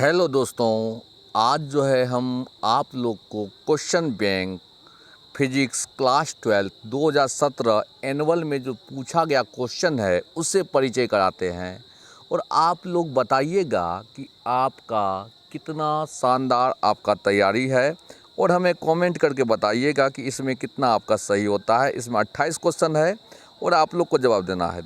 Hello दोस्तों, आज जो है हम आप लोग को question bank physics class 12 2017 annual में जो पूछा गया क्वेश्चन है उससे परिचय कराते हैं। और आप लोग बताइएगा कि आपका कितना शानदार आपका तैयारी है और हमें कमेंट करके बताइएगा कि इसमें कितना आपका सही होता है। इसमें 28 क्वेश्चन है और आप लोग को जवाब देना है।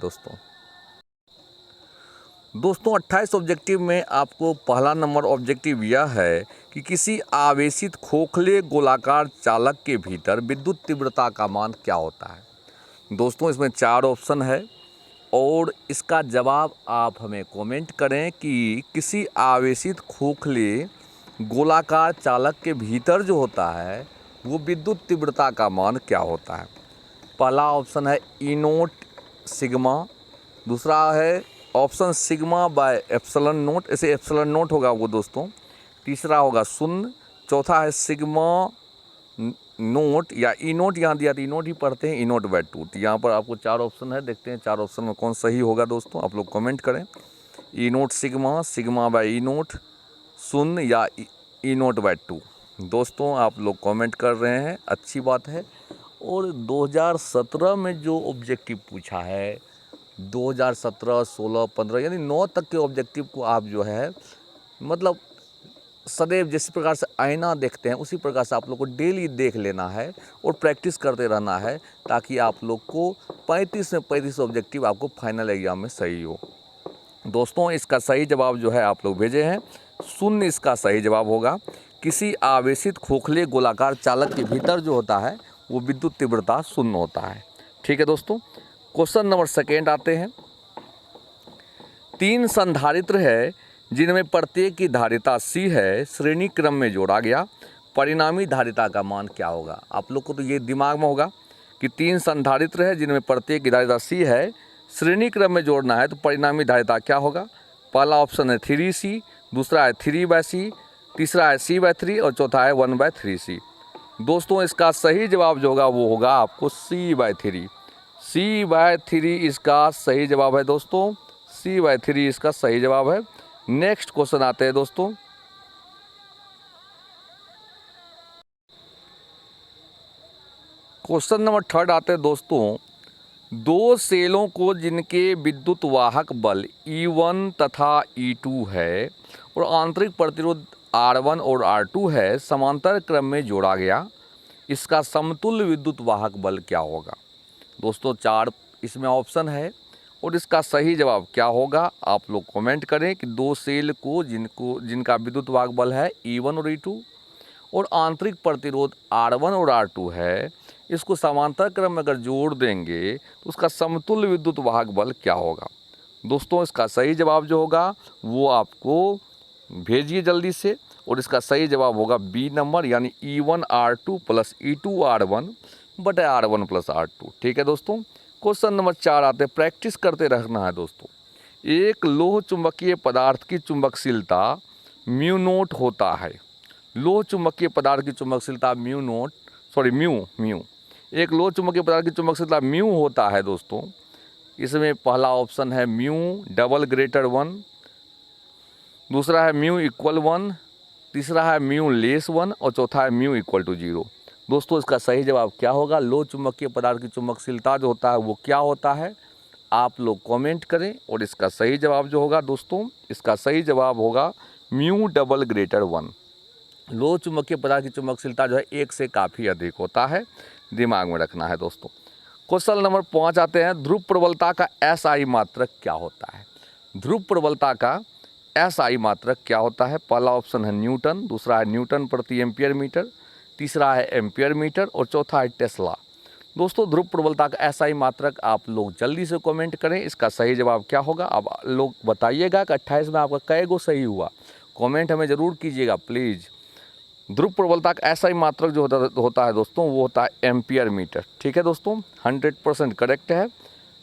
दोस्तों 28 ऑब्जेक्टिव में आपको पहला नंबर ऑब्जेक्टिव यह है कि किसी आवेशित खोखले गोलाकार चालक के भीतर विद्युत तीव्रता का मान क्या होता है। दोस्तों इसमें 4 ऑप्शन है और इसका जवाब आप हमें कमेंट करें कि किसी आवेशित खोखले गोलाकार चालक के भीतर जो होता है वो विद्युत तीव्रता का मान क्या होता है। पहला ऑप्शन है ई नोट सिग्मा, दूसरा है option sigma by epsilon note, ऐसे एप्सिलॉन नोट होगा वो दोस्तों, तीसरा होगा शून्य, चौथा है सिग्मा नोट या ई नोट, यहाँ दिया तो ई नोट ही पढ़ते हैं, ई नोट बाय 2। तो यहाँ पर आपको 4 ऑप्शन है, देखते हैं 4 ऑप्शन में कौन सही होगा दोस्तों, आप लोग कमेंट करें। E not sigma, sigma by e not, शून्य या ई नोट बाय 2। दोस्तों आप लोग कमेंट कर रहे हैं, अच्छी बात है। और 2017 में जो ऑब्जेक्टिव पूछा है 2017, 16, 15 यानी 9 तक के ऑब्जेक्टिव को आप जो है मतलब सदैव जिस प्रकार से आईना देखते हैं उसी प्रकार से आप लोग को डेली देख लेना है और प्रैक्टिस करते रहना है, ताकि आप लोग को 35 में 35 ऑब्जेक्टिव आपको फाइनल एग्जाम में सही हो। दोस्तों इसका सही जवाब जो है आप लोग भेजे हैं शून्य, इसका सही जवाब होगा। किसी आवेशित खोखले गोलाकार चालक के भीतर जो होता है वो विद्युत तीव्रता शून्य होता है। ठीक है दोस्तों, क्वेश्चन नंबर सेकेंड आते हैं। 3 संधारित्र है जिनमें प्रत्येक की धारिता C है, श्रेणी क्रम में जोड़ा गया, परिणामी धारिता का मान क्या होगा। आप लोग को तो ये दिमाग में होगा कि 3 संधारित्र है जिनमें प्रत्येक की धारिता C है, श्रेणी क्रम में जोड़ना है तो परिणामी धारिता क्या होगा। पहला ऑप्शन है 3C, दूसरा है 3/C, तीसरा है C/3 और चौथा है 1/3C। दोस्तों इसका सही जवाब जो होगा वो होगा आपको C/3। C/3 इसका सही जवाब है दोस्तों, C/3 इसका सही जवाब है। नेक्स्ट क्वेश्चन आते हैं दोस्तों। क्वेश्चन नंबर थर्ड आते हैं दोस्तों। 2 सेलों को जिनके विद्युत वाहक बल E1 तथा E2 है और आंतरिक प्रतिरोध R1 और R2 है, समांतर क्रम में जोड़ा गया, इसका समतुल्य विद्युत वाहक बल क्या होगा। दोस्तों 4 इसमें ऑप्शन है और इसका सही जवाब क्या होगा आप लोग कमेंट करें कि 2 सेल को जिनका विद्युत वाहक बल है E1 और E2 और आंतरिक प्रतिरोध R1 और R2 है, इसको समांतर क्रम में अगर जोड़ देंगे तो उसका समतुल्य विद्युत वाहक बल क्या होगा। दोस्तों इसका सही जवाब जो होगा वो आपको भेजिए जल्दी से, और इसका सही जवाब होगा बी नंबर, यानी E1R2 प्लस E2R1 बटे R1 प्लस R2। ठीक है दोस्तों, क्वेश्चन नंबर 4 आते हैं। प्रैक्टिस करते रहना है दोस्तों। एक लोह चुंबकीय पदार्थ की चुंबकशीलता म्यू नोट होता है। लोह चुंबकीय पदार्थ की चुंबकशीलता म्यू एक लोह चुंबकीय पदार्थ की चुंबकशीलता म्यू होता है दोस्तों। इसमें पहला ऑप्शन है म्यू डबल ग्रेटर 1, दूसरा है म्यू इक्वल 1, तीसरा है म्यू लेस 1 और चौथा है म्यू इक्वल टू 0। दोस्तों इसका सही जवाब क्या होगा। लोह चुंबकीय पदार्थ की चुंबकशीलता जो होता है वो क्या होता है, आप लोग कमेंट करें। और इसका सही जवाब जो होगा दोस्तों, इसका सही जवाब होगा म्यू डबल ग्रेटर 1। लोह चुंबकीय पदार्थ की चुंबकशीलता जो है 1 से काफ़ी अधिक होता है, दिमाग में रखना है दोस्तों। क्वेश्चन नंबर 5 आते हैं। ध्रुव प्रबलता का SI मात्रक क्या होता है। ध्रुव प्रबलता का SI मात्रक क्या होता है। पहला ऑप्शन है न्यूटन, दूसरा है न्यूटन प्रति एम्पियर मीटर, तीसरा है एम्पियर मीटर और चौथा है टेस्ला। दोस्तों ध्रुव प्रबलता का SI मात्रक आप लोग जल्दी से कमेंट करें, इसका सही जवाब क्या होगा। अब लोग बताइएगा कि 28 में आपका कै गो सही हुआ, कमेंट हमें ज़रूर कीजिएगा प्लीज़। ध्रुव प्रबलता का SI मात्रक जो होता है दोस्तों वो होता है एम्पियर मीटर। ठीक है दोस्तों, 100% करेक्ट है।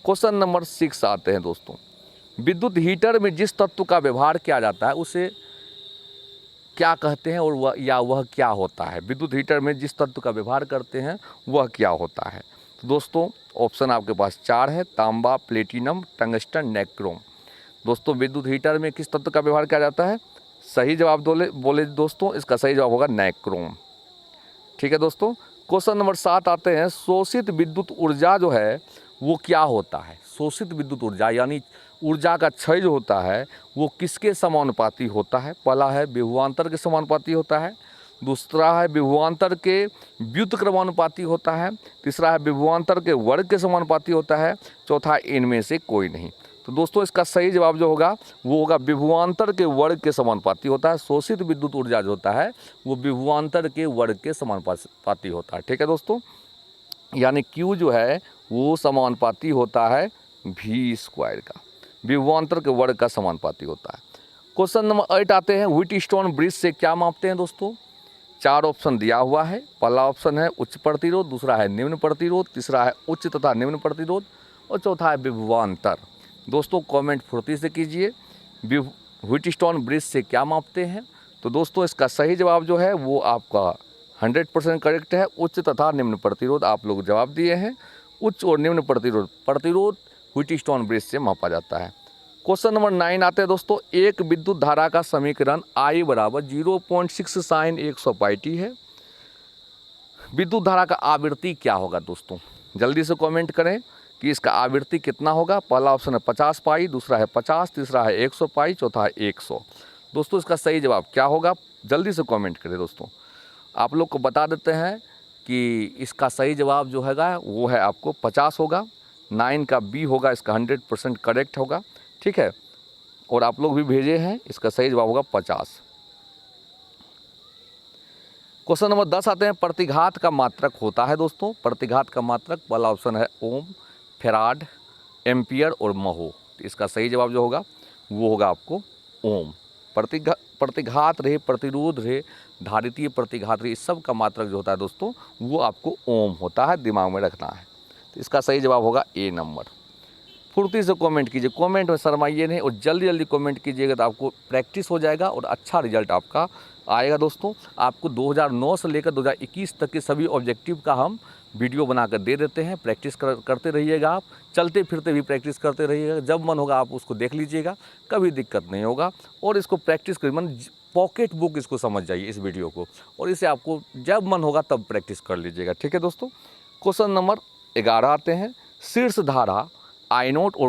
क्वेश्चन नंबर 6 आते हैं दोस्तों। विद्युत हीटर में जिस तत्व का व्यवहार किया जाता है उसे क्या कहते हैं और वह क्या होता है। विद्युत हीटर में जिस तत्व का व्यवहार करते हैं वह क्या होता है। तो दोस्तों ऑप्शन आपके पास 4 है, तांबा, प्लेटिनम, टंगस्टन, नेक्रोम। दोस्तों विद्युत हीटर में किस तत्व का व्यवहार किया जाता है, सही जवाब बोले दोस्तों, इसका सही जवाब होगा नाइक्रोम। ठीक है दोस्तों। क्वेश्चन नंबर 7 आते हैं, शोषित विद्युत ऊर्जा जो है वो क्या होता है। शोषित विद्युत ऊर्जा यानी ऊर्जा का क्षय जो होता है वो किसके समानुपाती होता है। पहला है विभवांतर के समानुपाती होता है, दूसरा है विभवांतर के व्युत्क्रमानुपाती होता है, तीसरा है विभवांतर के वर्ग के समानुपाती होता है, चौथा इनमें से कोई नहीं। तो दोस्तों इसका सही जवाब जो होगा वो होगा विभवांतर के वर्ग के समानुपाती होता है। शोषित विद्युत ऊर्जा जो होता है वो विभवांतर के वर्ग के समानुपाती होता है। ठीक है दोस्तों, यानी Q जो है वो समानुपाती होता है V² का, विभवांतर के वर्ग का समानुपाती होता है। क्वेश्चन नंबर 8 आते हैं, व्हीटस्टोन ब्रिज से क्या मापते हैं दोस्तों। 4 ऑप्शन दिया हुआ है। पहला ऑप्शन है उच्च प्रतिरोध, दूसरा है निम्न प्रतिरोध, तीसरा है उच्च तथा निम्न प्रतिरोध और चौथा है विभवांतर। दोस्तों कमेंट फुर्ती से कीजिए, व्हीटस्टोन ब्रिज से क्या मापते हैं। तो दोस्तों इसका सही जवाब जो है वो आपका 100% करेक्ट है। उच्च तथा निम्न प्रतिरोध आप लोग जवाब दिए हैं। उच्च और निम्न प्रतिरोध व्हीटस्टोन ब्रिज से मापा जाता है। क्वेश्चन नंबर 9 आते हैं दोस्तों, एक विद्युत धारा का समीकरण I बराबर 0.6 sin 100πt है। विद्युत धारा का आवृत्ति क्या होगा दोस्तों, जल्दी से कमेंट करें कि इसका आवृत्ति कितना होगा। पहला ऑप्शन है 50 पाई, दूसरा है 50, तीसरा है 100 पाई, चौथा है 100। दोस्तों इसका सही जवाब क्या होगा, जल्दी से कमेंट करें। दोस्तों आप लोग को बता देते हैं कि इसका सही जवाब जो हैगा वो है आपको 50 होगा। 9 का B होगा, इसका 100% करेक्ट होगा। ठीक है, और आप लोग भी भेजे हैं, इसका सही जवाब होगा 50। क्वेश्चन नंबर 10 आते हैं, प्रतिघात का मात्रक होता है दोस्तों। प्रतिघात का मात्रक पहला ऑप्शन है ओम, फेराड, एम्पियर और महो। तो इसका सही जवाब जो होगा वो होगा आपको ओम। प्रतिघात रहे, प्रतिरोध रहे, धारितीय प्रतिघात रहे, इस सब का मात्रक जो होता है दोस्तों वो आपको ओम होता है, दिमाग में रखना है। तो इसका सही जवाब होगा ए नंबर। फुर्ती से कमेंट कीजिए, कमेंट में शर्माइए नहीं और जल्दी जल्दी कमेंट कीजिएगा तो आपको प्रैक्टिस हो जाएगा और अच्छा रिजल्ट आपका आएगा। दोस्तों आपको 2009 से लेकर 2021 तक के सभी ऑब्जेक्टिव का हम वीडियो बनाकर दे देते हैं। प्रैक्टिस करते रहिएगा, आप चलते फिरते भी प्रैक्टिस करते रहिएगा। जब मन होगा आप उसको देख लीजिएगा, कभी दिक्कत नहीं होगा। और इसको प्रैक्टिस करिए, मन पॉकेट बुक इसको समझ जाइए इस वीडियो को, और इसे आपको जब मन होगा तब प्रैक्टिस कर लीजिएगा। ठीक है दोस्तों। क्वेश्चन नंबर 11 आते हैं, शीर्ष धारा I0 और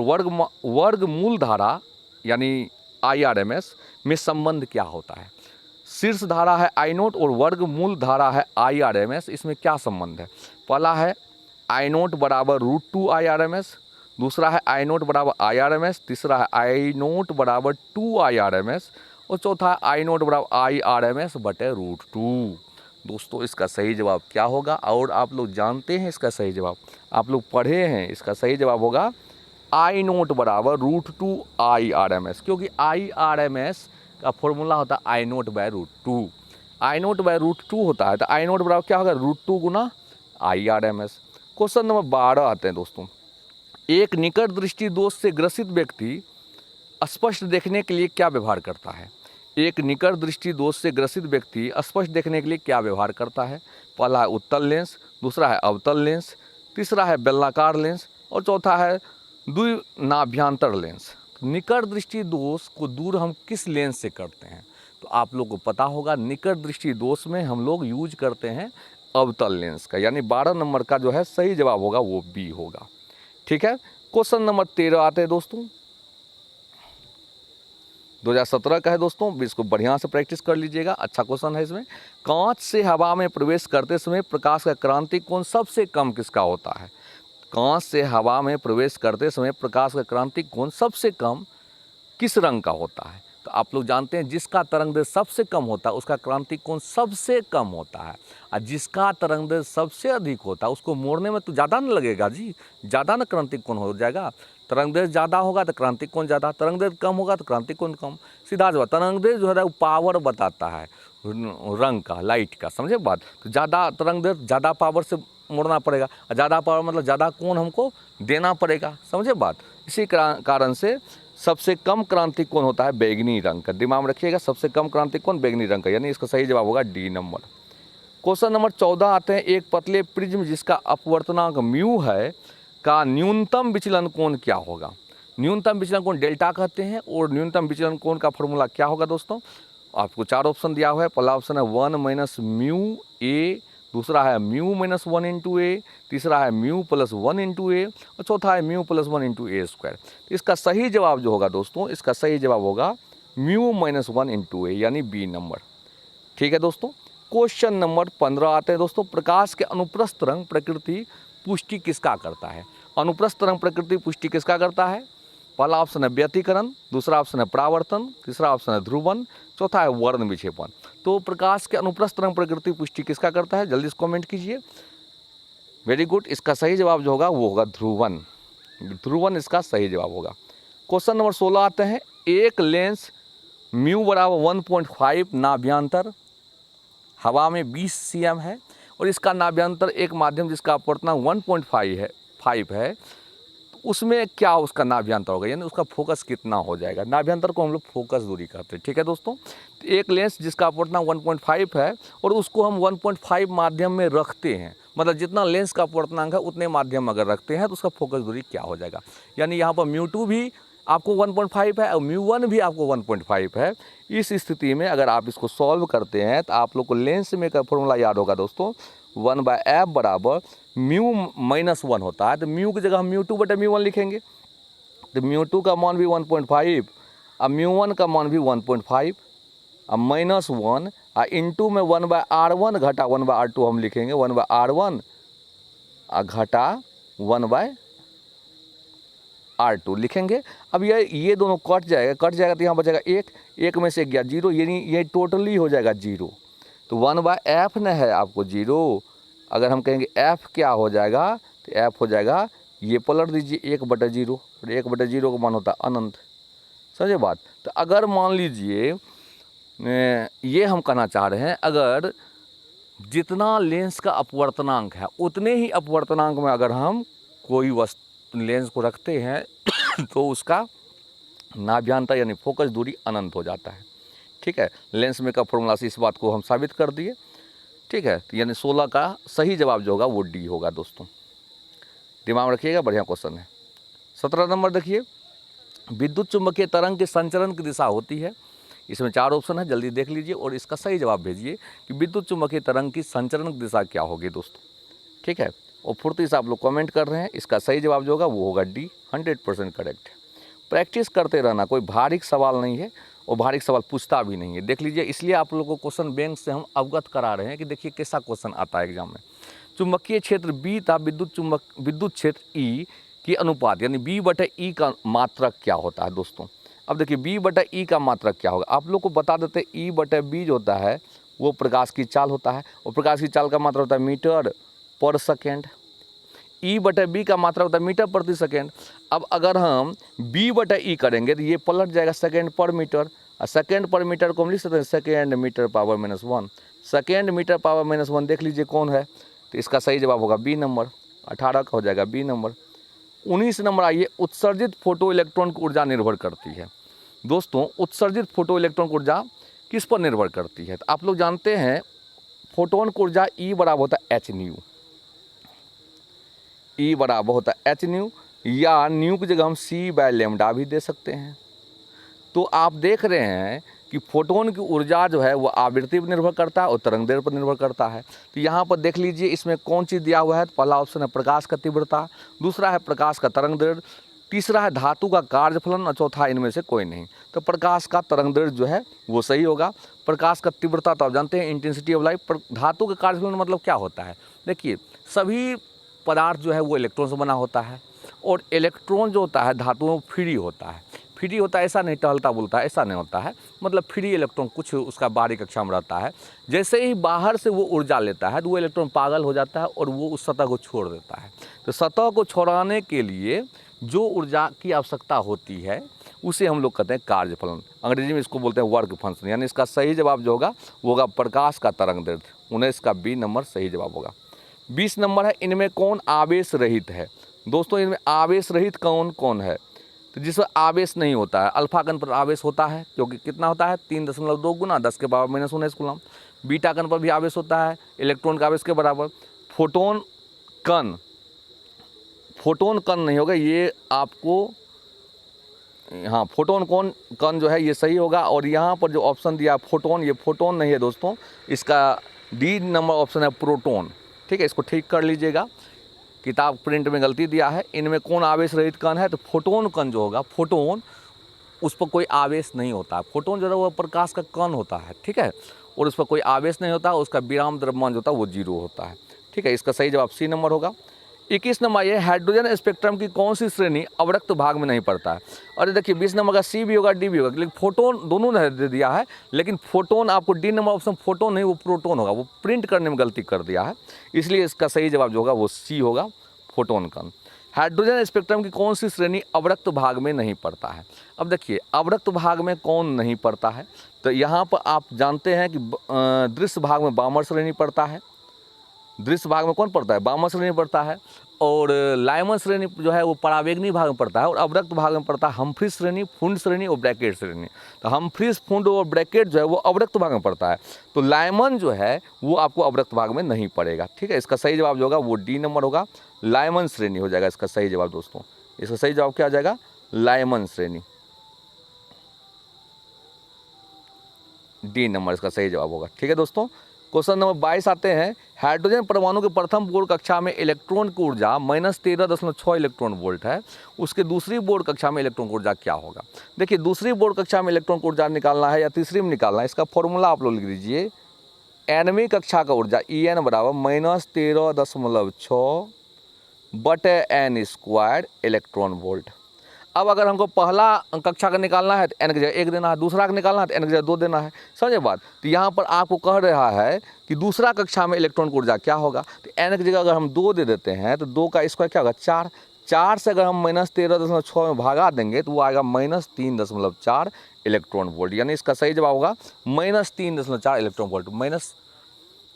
वर्गमूल धारा यानी IRMS में संबंध क्या होता है। शीर्ष धारा है I0 और वर्गमूल धारा है IRMS, इसमें क्या संबंध है। पहला है I0 बराबर √2 IRMS, दूसरा है I0 बराबर IRMS, तीसरा है I0 बराबर 2 IRMS और चौथा है I0 बराबर IRMS बटे √2। दोस्तों इसका सही जवाब क्या होगा, और आप लोग जानते हैं इसका सही जवाब, आप लोग पढ़े हैं, इसका सही जवाब होगा I0 बराबर √2 IRMS, क्योंकि IRMS का फॉर्मूला होता है I0 बाय √2। I0 बाय √2 होता है तो I0 बराबर क्या होगा, √2 गुना IRMS। क्वेश्चन नंबर 12 आते हैं दोस्तों, एक निकट दृष्टि दोष से ग्रसित व्यक्ति स्पष्ट देखने के लिए क्या व्यवहार करता है। एक निकट दृष्टि दोष से ग्रसित व्यक्ति स्पष्ट देखने के लिए क्या व्यवहार करता है। पहला है उत्तल लेंस, दूसरा है अवतल लेंस, तीसरा है बेलनाकार लेंस और चौथा है द्विनाभ्यांतर लेंस। निकट दृष्टि दोष को दूर हम किस लेंस से करते हैं, तो आप लोग को पता होगा निकट दृष्टि दोष में हम लोग यूज करते हैं अवतल लेंस का, यानी 12 नंबर का जो है सही जवाब होगा वो बी होगा। ठीक है। क्वेश्चन नंबर 13 आते हैं दोस्तों, 2017 का है दोस्तों, इसको बढ़िया से प्रैक्टिस कर लीजिएगा, अच्छा क्वेश्चन है इसमें। कांच से हवा में प्रवेश करते समय प्रकाश का क्रांतिक कोण सबसे कम किसका होता है। कांच से हवा में प्रवेश करते समय प्रकाश का क्रांतिक कोण सबसे कम किस रंग का होता है। तो आप लोग जानते हैं जिसका तरंगदैर्घ्य सबसे कम होता है उसका क्रांतिक कोण सबसे कम होता है, और जिसका तरंगदैर्घ्य सबसे अधिक होता है उसको मोड़ने में तो ज़्यादा न लगेगा जी, ज़्यादा ना क्रांतिक कोण हो जाएगा। तरंगदैर्घ्य ज़्यादा होगा तो क्रांतिक कोण ज़्यादा, तरंगदैर्घ्य कम होगा तो क्रांतिक कोण कम, सीधा जवाब। तरंगदैर्घ्य जो है वो पावर बताता है रंग का, लाइट का, समझे बात। तो ज़्यादा तरंगदैर्घ्य ज़्यादा पावर से मोड़ना पड़ेगा, और ज़्यादा पावर मतलब ज़्यादा कोण हमको देना पड़ेगा, समझे बात। इसी कारण से सबसे कम क्रांतिक कोण होता है बैगनी रंग का, दिमाग में रखिएगा, सबसे कम क्रांतिक कोण बैगनी रंग का, यानी इसका सही जवाब होगा डी नंबर। क्वेश्चन नंबर 14 आते हैं, एक पतले प्रिज्म जिसका अपवर्तनांक म्यू है का न्यूनतम विचलन कोण क्या होगा। न्यूनतम विचलन कोण डेल्टा कहते हैं, और न्यूनतम विचलन कोण का फॉर्मूला क्या होगा दोस्तों, आपको 4 ऑप्शन दिया हुआ है। पहला ऑप्शन है 1 माइनस म्यू ए, दूसरा है म्यू माइनस 1 इंटू ए, तीसरा है म्यू प्लस 1 इंटू ए और चौथा है म्यू प्लस 1 इंटू ए स्क्वायर। तो इसका सही जवाब जो होगा दोस्तों, इसका सही जवाब होगा म्यू माइनस 1 इंटू ए, यानी बी नंबर। ठीक है दोस्तों। क्वेश्चन नंबर 15 आते हैं दोस्तों। प्रकाश के अनुप्रस्थ रंग प्रकृति पुष्टि किसका करता है? अनुप्रस्थ रंग प्रकृति पुष्टि किसका करता है? पहला ऑप्शन है व्यतिकरण, दूसरा ऑप्शन है परावर्तन, तीसरा ऑप्शन है ध्रुवन, चौथा है वर्ण विक्षेपण। तो प्रकाश के अनुप्रस्थ रंग प्रकृति पुष्टि किसका करता है? जल्दी से कमेंट कीजिए। Very good. इसका सही जवाब जो होगा वो होगा ध्रुवन। ध्रुवन इसका सही जवाब होगा। क्वेश्चन नंबर 16 आते हैं। एक लेंस म्यू बराबर 1.5 नाभ्यंतर हवा में 20 cm है और इसका नाभ्यंतर एक माध्यम जिसका अपवर्तनांक 1.5 है, उसमें क्या उसका नाभ्यंतर होगा, यानी उसका फोकस कितना हो जाएगा? नाभ्यंतर को हम लोग फोकस दूरी कहते हैं। ठीक है दोस्तों। तो एक लेंस जिसका अपवर्तनांक 1.5 है और उसको हम 1.5 माध्यम में रखते हैं, मतलब जितना लेंस का अपवर्तनांक है उतने माध्यम अगर रखते हैं तो उसका फोकस दूरी क्या हो जाएगा? यानी यहाँ पर μ2 भी आपको 1.5 है और μ1 भी आपको 1.5 है। इस स्थिति में अगर आप इसको सॉल्व करते हैं तो आप लोग को लेंस में का फॉर्मूला याद होगा दोस्तों, 1/f बराबर म्यू माइनस 1 होता है। तो म्यू की जगह हम μ2 बटे μ1 लिखेंगे। तो μ2 का मान भी 1.5 और μ1 का मान भी 1.5 और माइनस 1 और इंटू में 1/r1 घटा 1/r2 हम लिखेंगे, 1/r1 और घटा 1/r2 लिखेंगे। अब ये दोनों कट जाएगा तो यहाँ बचेगा 1 में से गया 0, यानी ये टोटली हो जाएगा 0। तो 1/f न है आपको 0। अगर हम कहेंगे f क्या हो जाएगा तो f हो जाएगा, ये पलट दीजिए 1/0 और 1/0 का मान होता है अनंत। समझे बात? तो अगर मान लीजिए ये हम कहना चाह रहे हैं, अगर जितना लेंस का अपवर्तनांक है उतने ही अपवर्तनांक में अगर हम कोई लेंस को रखते हैं तो उसका नाभ्यंतर यानी फोकस दूरी अनंत हो जाता है। ठीक है। लेंस में का फॉर्मूला से इस बात को हम साबित कर दिए। ठीक है। तो यानी 16 का सही जवाब जो होगा वो डी होगा दोस्तों। दिमाग में रखिएगा, बढ़िया क्वेश्चन है। 17 नंबर देखिए। विद्युत चुम्बकीय तरंग के संचरण की दिशा होती है। इसमें 4 ऑप्शन है, जल्दी देख लीजिए और इसका सही जवाब भेजिए कि विद्युत चुम्बकीय तरंग की संचरण की दिशा क्या होगी दोस्तों। ठीक है। और फुर्ती से आप लोग कमेंट कर रहे हैं। इसका सही जवाब जो होगा वो होगा डी, 100% करेक्ट है। प्रैक्टिस करते रहना, कोई भारी सवाल नहीं है और भारी सवाल पूछता भी नहीं है। देख लीजिए, इसलिए आप लोगों को क्वेश्चन बैंक से हम अवगत करा रहे हैं कि देखिए कैसा क्वेश्चन आता है एग्जाम में। चुंबकीय क्षेत्र बी तथा विद्युत क्षेत्र ई की अनुपात यानी B/E का मात्रक क्या होता है दोस्तों। अब देखिए B/E का मात्रक क्या होगा, आप लोग को बता देते हैं। E/B जो होता है वो प्रकाश की चाल होता है और प्रकाश की चाल का मात्रा होता है मीटर पर सेकेंड। E/B का मात्रा होता है मीटर प्रति सेकेंड। अब अगर हम B/E करेंगे तो ये पलट जाएगा सेकेंड पर मीटर, और सेकेंड पर मीटर को हम लिख सकते हैं second metre power -1। Second metre power -1 देख लीजिए कौन है, तो इसका सही जवाब होगा बी नंबर, 18 का हो जाएगा बी नंबर। 19 नंबर आइए। उत्सर्जित फोटो इलेक्ट्रॉन की ऊर्जा निर्भर करती है दोस्तों। उत्सर्जित फोटो इलेक्ट्रॉन की ऊर्जा किस पर निर्भर करती है? तो आप लोग जानते हैं फोटोन की ऊर्जा E बराबर होता है hν। E बराबर होता है hν, या न्यू की जगह हम c/λ भी दे सकते हैं। तो आप देख रहे हैं कि फोटोन की ऊर्जा जो है वो आवृत्ति पर निर्भर करता है और तरंग दैर्ध्य पर निर्भर करता है। तो यहाँ पर देख लीजिए इसमें कौन चीज़ दिया हुआ है। तो पहला ऑप्शन है प्रकाश का तीव्रता, दूसरा है प्रकाश का तरंग दैर्ध्य, तीसरा है धातु का कार्यफलन और चौथा इनमें से कोई नहीं। तो प्रकाश का तरंग दैर्ध्य जो है वो सही होगा। प्रकाश का तीव्रता तो आप जानते हैं इंटेंसिटी ऑफ लाइट। धातु का कार्यफलन मतलब क्या होता है? देखिए सभी पदार्थ जो है वो इलेक्ट्रॉन से बना होता है और इलेक्ट्रॉन जो होता है धातुओं फ्री होता है। फ्री होता है ऐसा नहीं टहलता बोलता है, ऐसा नहीं होता है, मतलब फ्री इलेक्ट्रॉन कुछ उसका बाहरी कक्षा में रहता है। जैसे ही बाहर से वो ऊर्जा लेता है तो वो इलेक्ट्रॉन पागल हो जाता है और वो उस सतह को छोड़ देता है। तो सतह को छोड़ाने के लिए जो ऊर्जा की आवश्यकता होती है उसे हम लोग कहते हैं कार्यफलन। अंग्रेजी में इसको बोलते हैं वर्क फंक्शन। यानी इसका सही जवाब जो होगा वो होगा प्रकाश का तरंग दैर्ध्य। 19 का बी नंबर सही जवाब होगा। 20 नंबर है। इनमें कौन आवेश रहित है दोस्तों? इनमें आवेश रहित कौन कौन है? तो जिसमें आवेश नहीं होता है, अल्फा कण पर आवेश होता है क्योंकि कितना होता है 3.2 गुना 10 के पावर -19 कूलम। बीटा कण पर भी आवेश होता है इलेक्ट्रॉन का आवेश के बराबर। फोटोन कण नहीं होगा, ये आपको हाँ फोटोन कण जो है ये सही होगा। और यहाँ पर जो ऑप्शन दिया फोटोन, ये फोटोन नहीं है दोस्तों, इसका डी नंबर ऑप्शन है प्रोटोन। ठीक है, इसको ठीक कर लीजिएगा, किताब प्रिंट में गलती दिया है। इनमें कौन आवेश रहित कण है, तो फोटोन कण जो होगा, फोटोन उस पर कोई आवेश नहीं होता है। फोटोन जो है वो प्रकाश का कण होता है, ठीक है, और उस पर कोई आवेश नहीं होता, उसका विराम द्रव्यमान जो होता है वो 0 होता है। ठीक है, इसका सही जवाब सी नंबर होगा। 21 नंबर ये हाइड्रोजन स्पेक्ट्रम की कौन सी श्रेणी अवरक्त भाग में नहीं पड़ता है। और देखिए 20 नंबर का सी भी होगा डी भी होगा, लेकिन फोटोन दोनों ने दे दिया है, लेकिन फोटोन आपको डी नंबर ऑप्शन फोटोन नहीं, वो प्रोटोन होगा, वो प्रिंट करने में गलती कर दिया है, इसलिए इसका सही जवाब जो होगा वो सी होगा, फोटोन कण। हाइड्रोजन स्पेक्ट्रम की कौन सी श्रेणी अवरक्त भाग में नहीं पड़ता है। अब देखिए अवरक्त भाग में कौन नहीं पड़ता है, तो यहाँ पर आप जानते हैं कि दृश्य भाग में बामर श्रेणी पड़ता है। दृश्य भाग में कौन पड़ता है, बामर श्रेणी पड़ता है। और लाइमन श्रेणी जो है वो परावैंगनी भाग में पड़ता है। और अवरक्त भाग में पड़ता है हम्फ्रीज श्रेणी, फुंड श्रेणी और ब्रैकेट श्रेणी। तो हम्फ्रीज, फुंड और ब्रैकेट जो है वो अवरक्त भाग में पड़ता है, तो लाइमन जो है वो आपको अवरक्त भाग में नहीं पड़ेगा। ठीक है, इसका सही जवाब जो होगा वो डी नंबर होगा, लाइमन श्रेणी हो जाएगा इसका सही जवाब दोस्तों। इसका सही जवाब क्या आ जाएगा, लाइमन श्रेणी, डी नंबर इसका सही जवाब होगा। ठीक है दोस्तों, क्वेश्चन नंबर 22 आते हैं। हाइड्रोजन परमाणु के प्रथम बोर्ड कक्षा में इलेक्ट्रॉन की ऊर्जा -13.6 इलेक्ट्रॉन वोल्ट है, उसके दूसरी बोर्ड कक्षा में इलेक्ट्रॉन की ऊर्जा क्या होगा। देखिए दूसरी बोर्ड कक्षा में इलेक्ट्रॉन की ऊर्जा निकालना है या तीसरी में निकालना है, इसका फॉर्मूला आप लोग लिख दीजिए। nवीं कक्षा का ऊर्जा En बराबर -13.6 बटे n स्क्वायर इलेक्ट्रॉन वोल्ट। अब अगर हमको पहला कक्षा का निकालना है तो n की जगह 1 देना है, दूसरा का निकालना है तो n की जगह 2 देना है, समझे बात। तो यहाँ पर आपको कह रहा है कि दूसरा कक्षा में इलेक्ट्रॉन की ऊर्जा क्या होगा, तो n की जगह अगर हम 2 दे देते हैं तो 2 का स्क्वायर क्या होगा 4, 4 से अगर हम -13.6 में भागा देंगे तो वो आएगा -3.4 इलेक्ट्रॉन वोल्ट, यानी इसका सही जवाब होगा -3.4 इलेक्ट्रॉन वोल्ट।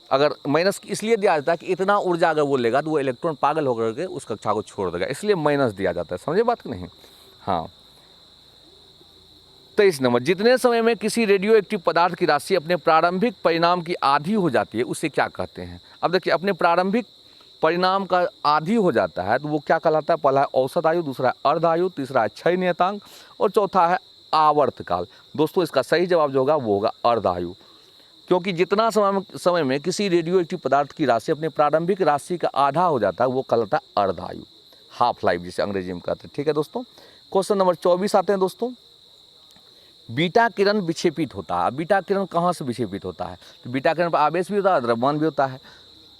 अगर माइनस इसलिए दिया जाता है कि इतना ऊर्जा अगर वो लेगा तो वो इलेक्ट्रॉन पागल होकर के उस कक्षा को छोड़ देगा, इसलिए माइनस दिया जाता है, समझे बात कि नहीं। हाँ 23 नंबर, जितने समय में किसी रेडियो एक्टिव पदार्थ की राशि अपने प्रारंभिक परिणाम की आधी हो जाती है उसे क्या कहते हैं। अब देखिए अपने प्रारंभिक परिणाम का आधी हो जाता है तो वो क्या कहलाता है, पहला है औसत आयु, दूसरा है अर्ध आयु, तीसरा है क्षय नियतांक और चौथा है आवर्तकाल। दोस्तों इसका सही जवाब जो होगा वो होगा अर्ध आयु, क्योंकि जितना समय में किसी रेडियो एक्टिव पदार्थ की राशि अपने प्रारंभिक राशि का आधा हो जाता है वो कहलाता है अर्ध आयु, हाफ लाइफ जिसे अंग्रेजी में कहते हैं। ठीक है दोस्तों, क्वेश्चन नंबर 24 आते हैं दोस्तों। बीटा किरण विक्षेपित होता है। बीटा किरण कहाँ से विक्षेपित होता है, तो बीटा किरण पर आवेश भी होता है, द्रव्यमान भी होता है।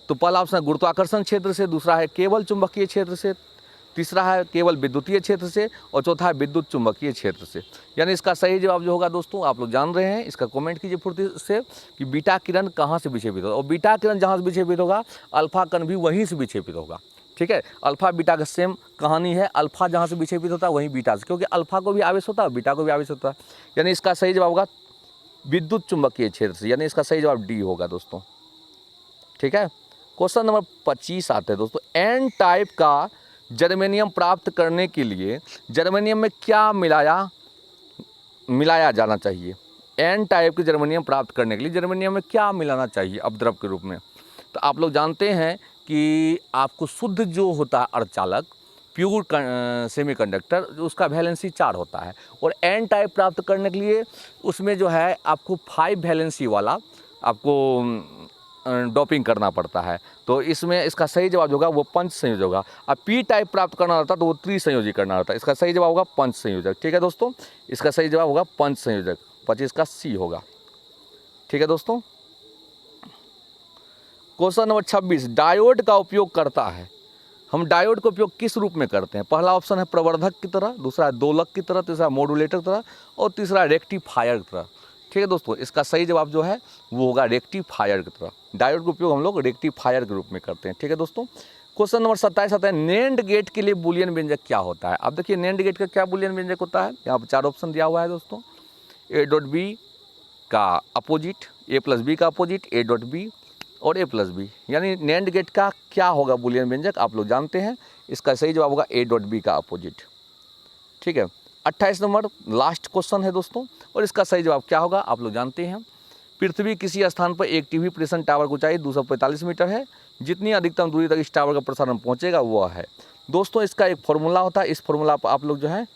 तो पहला ऑप्शन है गुरुत्वाकर्षण क्षेत्र से, दूसरा है केवल चुंबकीय क्षेत्र से, तीसरा है केवल विद्युतीय क्षेत्र से और चौथा है विद्युत चुंबकीय क्षेत्र से। यानी इसका सही जवाब जो होगा दोस्तों आप लोग जान रहे हैं, इसका कमेंट कीजिए फुर्ती से कि बीटा किरण कहाँ से विक्षेपित होगा। और बीटा किरण जहाँ से विक्षेपित होगा अल्फा कण भी वहीं से विक्षेपित होगा। ठीक है, अल्फा बीटा का सेम कहानी है, अल्फा जहाँ से विक्षेपित होता है वहीं बीटा से, क्योंकि अल्फा को भी आवेश होता है बीटा को भी आवेश होता है। यानी इसका सही जवाब होगा विद्युत चुंबकीय क्षेत्र से, यानी इसका सही जवाब डी होगा दोस्तों। ठीक है, क्वेश्चन नंबर 25 आते हैं दोस्तों। एन टाइप का जर्मेनियम प्राप्त करने के लिए जर्मेनियम में क्या मिलाया जाना चाहिए। एन टाइप के जर्मेनियम प्राप्त करने के लिए जर्मेनियम में क्या मिलाना चाहिए अपद्रव के रूप में। तो आप लोग जानते हैं कि आपको शुद्ध जो होता है अर्धचालक, प्योर सेमीकंडक्टर, उसका वैलेंसी 4 होता है। और एन टाइप प्राप्त करने के लिए उसमें जो है आपको 5 वैलेंसी वाला आपको डोपिंग करना पड़ता है। तो इसमें इसका सही जवाब होगा वो पंच संयोजक होगा। अब पी टाइप प्राप्त करना रहता तो वो त्रिसंयोजी करना रहता है। इसका सही जवाब होगा पंच संयोजक। ठीक है दोस्तों, इसका सही जवाब होगा पंच संयोजक, 25 का सी होगा। ठीक है दोस्तों, क्वेश्चन नंबर 26, डायोड का उपयोग करता है। हम डायोड का उपयोग किस रूप में करते हैं। पहला ऑप्शन है प्रवर्धक की तरह, दूसरा है दोलक की तरह, तीसरा मॉड्यूलेटर की तरह और तीसरा रेक्टिफायर की तरह। ठीक है दोस्तों, इसका सही जवाब जो है वो होगा रेक्टिफायर की तरह। डायोड का उपयोग हम लोग रेक्टिफायर के रूप में करते हैं। ठीक है दोस्तों, क्वेश्चन नंबर 27 आता है। नेंड गेट के लिए बूलियन व्यंजक क्या होता है। अब देखिए नेंड गेट का क्या बूलियन व्यंजक होता है, यहाँ पर 4 ऑप्शन दिया हुआ है दोस्तों। ए डॉट बी का अपोजिट, ए प्लस बी का अपोजिट, ए डॉट बी और ए प्लस बी। यानी नेंड गेट का क्या होगा बूलियन व्यंजक आप लोग जानते हैं, इसका सही जवाब होगा ए डॉट बी का अपोजिट। ठीक है, 28 नंबर लास्ट क्वेश्चन है दोस्तों और इसका सही जवाब क्या होगा आप लोग जानते हैं। पृथ्वी किसी स्थान पर एक टीवी प्रेषण टावर की ऊंचाई 245 मीटर है, जितनी अधिकतम दूरी तक इस टावर का प्रसारण पहुंचेगा वह है। दोस्तों इसका एक फॉर्मूला होता है, इस फॉर्मूला पर आप लोग जो है